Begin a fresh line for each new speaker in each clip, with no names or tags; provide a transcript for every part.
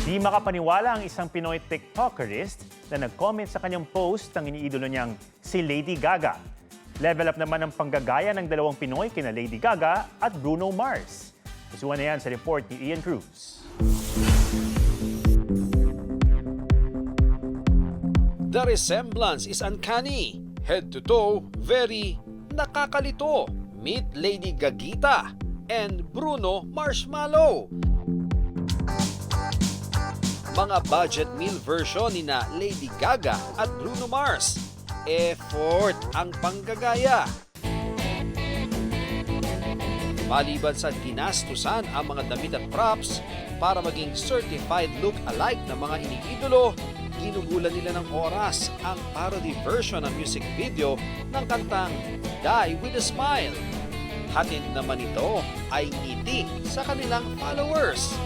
Di makapaniwala ang isang Pinoy TikTokerist na nag-comment sa kanyang post ng iniidolo niyang si Lady Gaga. Level up naman ang panggagaya ng dalawang Pinoy kina Lady Gaga at Bruno Mars. Kusuhan na yan sa report ni Ian Cruz.
The resemblance is uncanny. Head to toe, very nakakalito. Meet Lady Gagita and Bruno Marshmallow. Mga budget meal version ni na Lady Gaga at Bruno Mars. Effort ang panggagaya. Maliban sa ginastusan ang mga damit at props para maging certified look-alike ng mga iniidolo, ginugulan nila ng oras ang parody version ng music video ng kantang Die With A Smile. Hatid naman ito ay ngiti sa kanilang followers.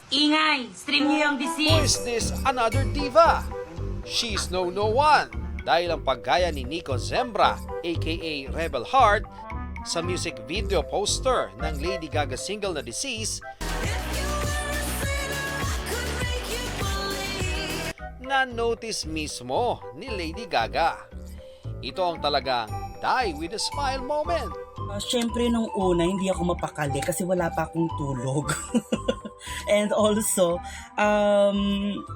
Ingay! Stream niyo yung
Who
disease!
is this another diva? She's no one dahil ang paggaya ni Nico Zembra aka Rebel Heart sa music video poster ng Lady Gaga single na Disease na notice mismo ni Lady Gaga. Ito ang talagang Die With A Smile moment.
Siyempre, nung una, hindi ako mapakali kasi wala pa akong tulog. And also,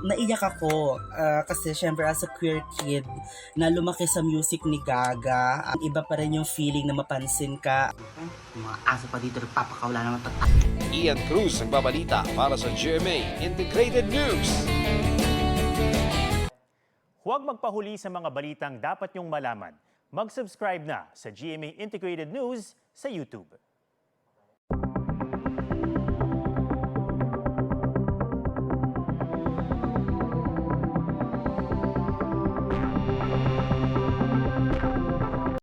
naiyak ako kasi siyempre as a queer kid na lumaki sa music ni Gaga, iba pa rin yung feeling na mapansin ka.
Mga aso pa dito nagpapakawala naman.
Ian Cruz nagbabalita para sa GMA Integrated News.
Huwag magpahuli sa mga balitang dapat niyong malaman. Mag-subscribe na sa GMA Integrated News sa YouTube.